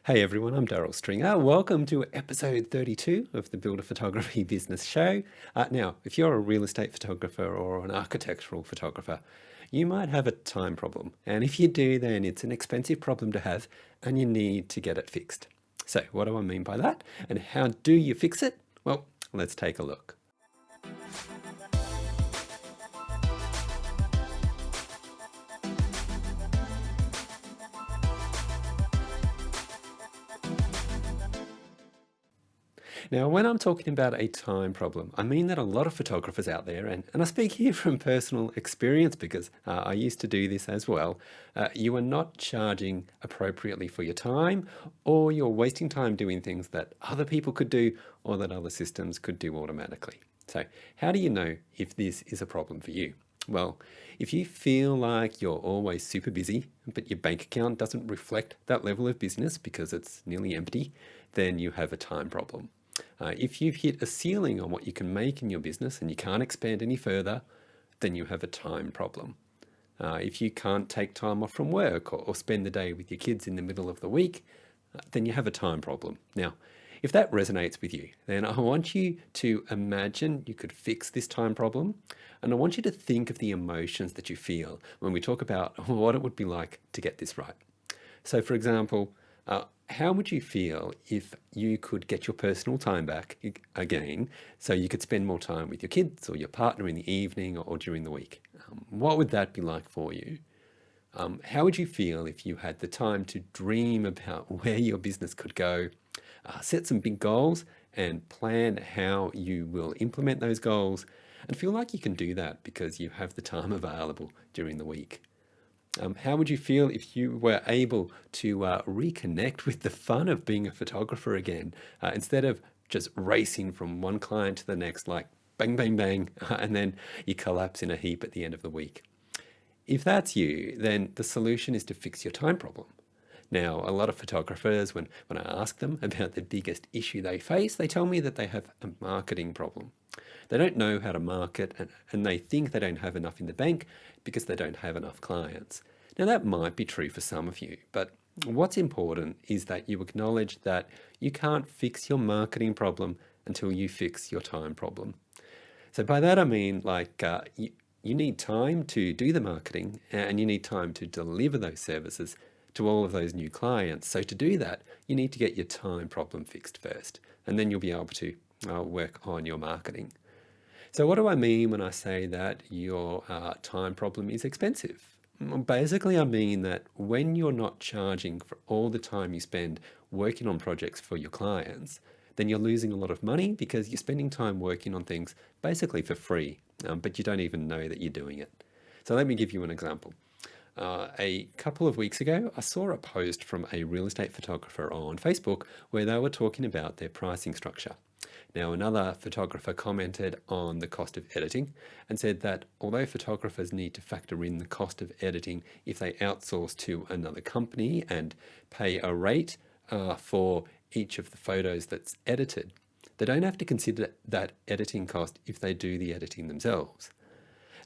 Hey everyone, I'm Daryl Stringer. Welcome to episode 32 of the Builder Photography Business Show. Now, if you're a real estate photographer or an architectural photographer, you might have a time problem. And if you do, then it's an expensive problem to have and you need to get it fixed. So, what do I mean by that? And how do you fix it? Well, let's take a look. Now, when I'm talking about a time problem, I mean that a lot of photographers out there, and I speak here from personal experience because I used to do this as well, you are not charging appropriately for your time, or you're wasting time doing things that other people could do or that other systems could do automatically. So, how do you know if this is a problem for you? Well, if you feel like you're always super busy, but your bank account doesn't reflect that level of business because it's nearly empty, then you have a time problem. If you've hit a ceiling on what you can make in your business and you can't expand any further, then you have a time problem. If you can't take time off from work or spend the day with your kids in the middle of the week, then you have a time problem. Now, if that resonates with you, then I want you to imagine you could fix this time problem. And I want you to think of the emotions that you feel when we talk about what it would be like to get this right. So, for example, how would you feel if you could get your personal time back again so you could spend more time with your kids or your partner in the evening or during the week? What would that be like for you? How would you feel if you had the time to dream about where your business could go, set some big goals, and plan how you will implement those goals, and feel like you can do that because you have the time available during the week? How would you feel if you were able to reconnect with the fun of being a photographer again, instead of just racing from one client to the next, like bang, bang, bang, and then you collapse in a heap at the end of the week? If that's you, then the solution is to fix your time problem. Now, a lot of photographers, when I ask them about the biggest issue they face, they tell me that they have a marketing problem. They don't know how to market and they think they don't have enough in the bank because they don't have enough clients. Now, that might be true for some of you, but what's important is that you acknowledge that you can't fix your marketing problem until you fix your time problem. So by that I mean you need time to do the marketing and you need time to deliver those services to all of those new clients. So to do that, you need to get your time problem fixed first, and then you'll be able to work on your marketing. So what do I mean when I say that your time problem is expensive? Basically, I mean that when you're not charging for all the time you spend working on projects for your clients, then you're losing a lot of money because you're spending time working on things basically for free, but you don't even know that you're doing it. So let me give you an example. A couple of weeks ago, I saw a post from a real estate photographer on Facebook where they were talking about their pricing structure. Now, another photographer commented on the cost of editing and said that although photographers need to factor in the cost of editing if they outsource to another company and pay a rate for each of the photos that's edited, they don't have to consider that editing cost if they do the editing themselves.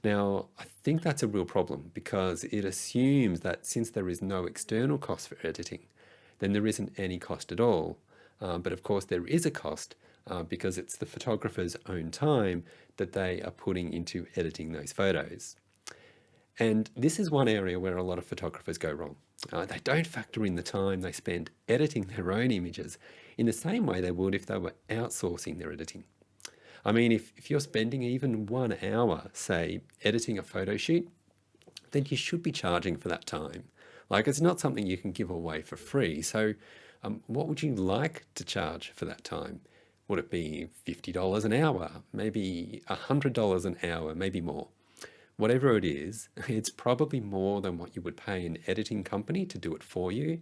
Now, I think that's a real problem because it assumes that since there is no external cost for editing, then there isn't any cost at all. But of course, there is a cost because it's the photographer's own time that they are putting into editing those photos. And this is one area where a lot of photographers go wrong. They don't factor in the time they spend editing their own images in the same way they would if they were outsourcing their editing. I mean, if you're spending even 1 hour, say, editing a photo shoot, then you should be charging for that time. Like, it's not something you can give away for free. So, what would you like to charge for that time? Would it be $50 an hour, maybe $100 an hour, maybe more? Whatever it is, it's probably more than what you would pay an editing company to do it for you.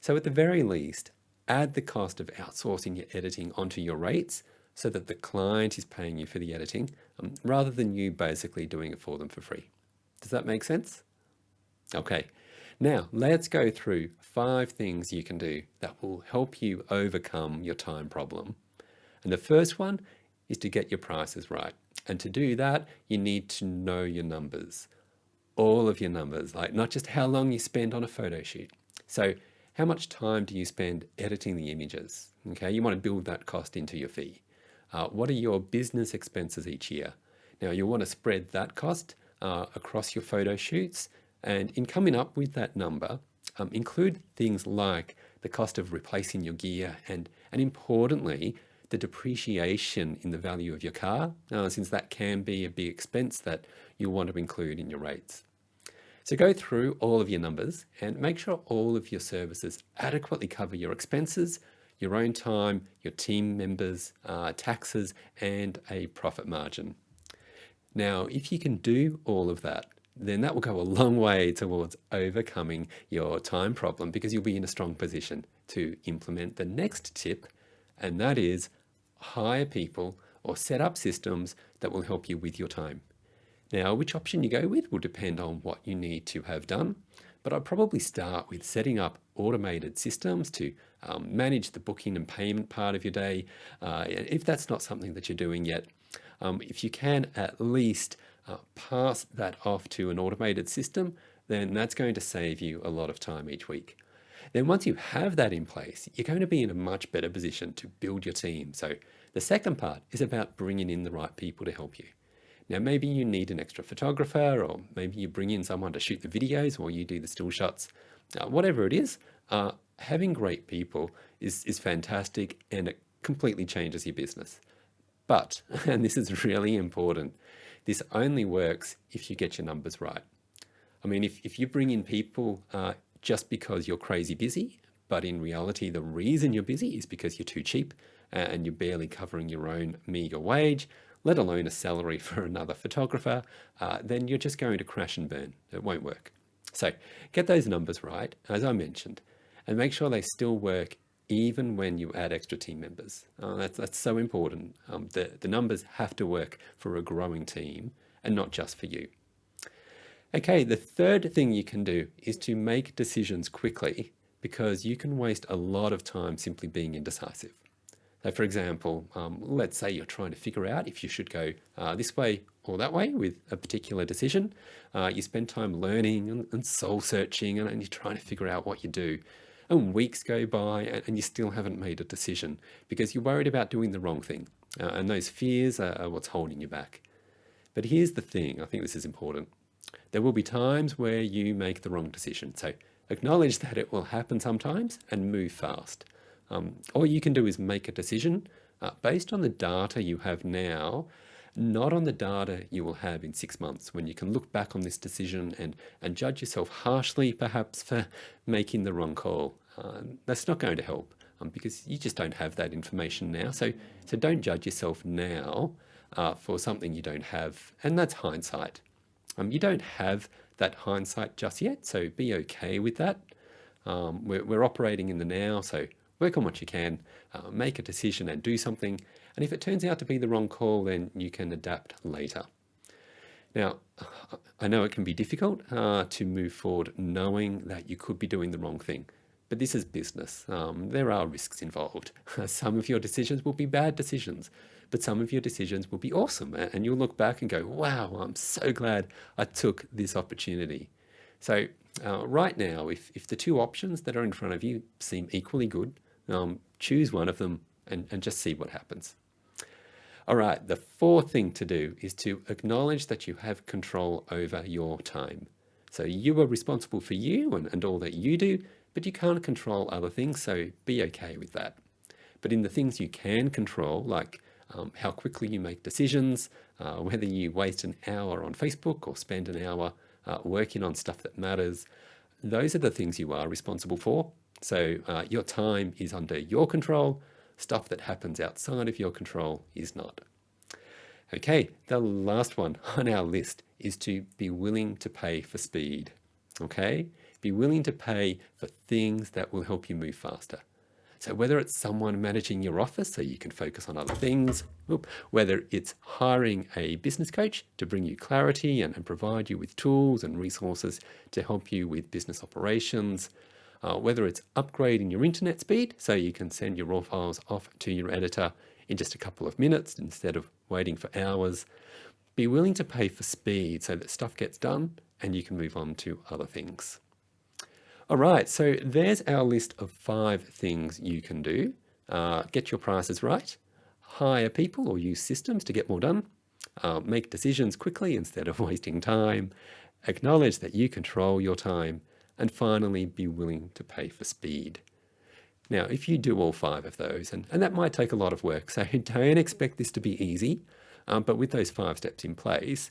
So, at the very least, add the cost of outsourcing your editing onto your rates so that the client is paying you for the editing rather than you basically doing it for them for free. Does that make sense? Okay, now let's go through 5 things you can do that will help you overcome your time problem. And the first one is to get your prices right. And to do that, you need to know your numbers, all of your numbers, like not just how long you spend on a photo shoot. So How much time do you spend editing the images? Okay, you want to build that cost into your fee. What are your business expenses each year? Now, you'll want to spread that cost across your photo shoots. And in coming up with that number, include things like the cost of replacing your gear and importantly, the depreciation in the value of your car, since that can be a big expense that you'll want to include in your rates. So go through all of your numbers and make sure all of your services adequately cover your expenses, your own time, your team members, taxes, and a profit margin. Now, if you can do all of that, then that will go a long way towards overcoming your time problem because you'll be in a strong position to implement the next tip, and that is hire people or set up systems that will help you with your time. Now, which option you go with will depend on what you need to have done, but I'd probably start with setting up automated systems to manage the booking and payment part of your day. If that's not something that you're doing yet, if you can at least pass that off to an automated system, then that's going to save you a lot of time each week. Then once you have that in place, you're going to be in a much better position to build your team. So the second part is about bringing in the right people to help you. Now, maybe you need an extra photographer, or maybe you bring in someone to shoot the videos, or you do the still shots. Whatever it is, having great people is fantastic, and it completely changes your business. But, and this is really important, this only works if you get your numbers right. I mean, if you bring in people just because you're crazy busy, but in reality, the reason you're busy is because you're too cheap and you're barely covering your own meager wage, let alone a salary for another photographer, then you're just going to crash and burn. It won't work. So get those numbers right, as I mentioned, and make sure they still work even when you add extra team members. That's so important. The numbers have to work for a growing team and not just for you. Okay, the third thing you can do is to make decisions quickly because you can waste a lot of time simply being indecisive. So for example, let's say you're trying to figure out if you should go this way or that way with a particular decision. You spend time learning and soul searching and you're trying to figure out what you do. And weeks go by and you still haven't made a decision because you're worried about doing the wrong thing. And those fears are what's holding you back. But here's the thing, I think this is important. There will be times where you make the wrong decision. So acknowledge that it will happen sometimes and move fast. All you can do is make a decision based on the data you have now, not on the data you will have in 6 months when you can look back on this decision and judge yourself harshly perhaps for making the wrong call. That's not going to help because you just don't have that information now. So don't judge yourself now for something you don't have, and that's hindsight. You don't have that hindsight just yet, so be okay with that. We're operating in the now, so work on what you can, make a decision and do something. And if it turns out to be the wrong call, then you can adapt later. Now, I know it can be difficult to move forward knowing that you could be doing the wrong thing, but this is business. There are risks involved. Some of your decisions will be bad decisions, but some of your decisions will be awesome. And you'll look back and go, wow, I'm so glad I took this opportunity. So right now, if the two options that are in front of you seem equally good, choose one of them and just see what happens. All right, the fourth thing to do is to acknowledge that you have control over your time. So you are responsible for you and all that you do, but you can't control other things, so be okay with that. But in the things you can control, like how quickly you make decisions, whether you waste an hour on Facebook or spend an hour working on stuff that matters, those are the things you are responsible for. So your time is under your control. Stuff that happens outside of your control is not. Okay, the last one on our list is to be willing to pay for speed. Okay, be willing to pay for things that will help you move faster. So whether it's someone managing your office so you can focus on other things, whether it's hiring a business coach to bring you clarity and provide you with tools and resources to help you with business operations, whether it's upgrading your internet speed so you can send your raw files off to your editor in just a couple of minutes instead of waiting for hours. Be willing to pay for speed so that stuff gets done and you can move on to other things. All right, so there's our list of 5 things you can do. Get your prices right, hire people or use systems to get more done, make decisions quickly instead of wasting time, acknowledge that you control your time, and finally, be willing to pay for speed. Now, if you do all 5 of those, and that might take a lot of work, so don't expect this to be easy, but with those 5 steps in place,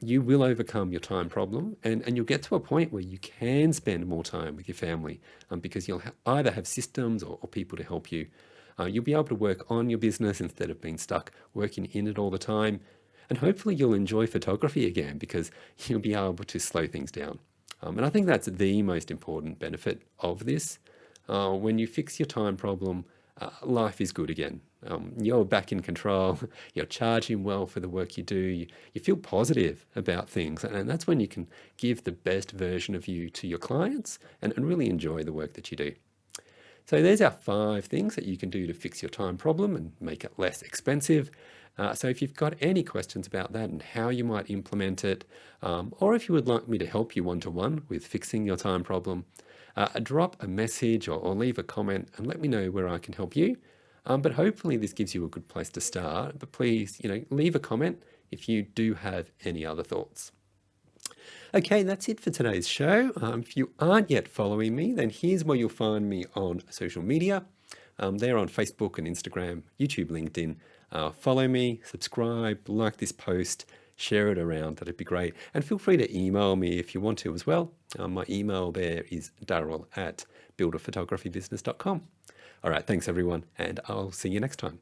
you will overcome your time problem and you'll get to a point where you can spend more time with your family because you'll either have systems or people to help you. You'll be able to work on your business instead of being stuck working in it all the time. And hopefully you'll enjoy photography again because you'll be able to slow things down. And I think that's the most important benefit of this. When you fix your time problem, life is good again. You're back in control, you're charging well for the work you do, you feel positive about things, and that's when you can give the best version of you to your clients and really enjoy the work that you do. So there's our 5 things that you can do to fix your time problem and make it less expensive. So if you've got any questions about that and how you might implement it, or if you would like me to help you one-to-one with fixing your time problem, drop a message or leave a comment and let me know where I can help you. But hopefully this gives you a good place to start. But please, leave a comment if you do have any other thoughts. Okay, that's it for today's show. If you aren't yet following me, then here's where you'll find me on social media. They're on Facebook and Instagram, YouTube, LinkedIn. Follow me, subscribe, like this post, share it around. That'd be great. And feel free to email me if you want to as well. My email there is darryl@builderphotographybusiness.com. All right, thanks everyone, and I'll see you next time.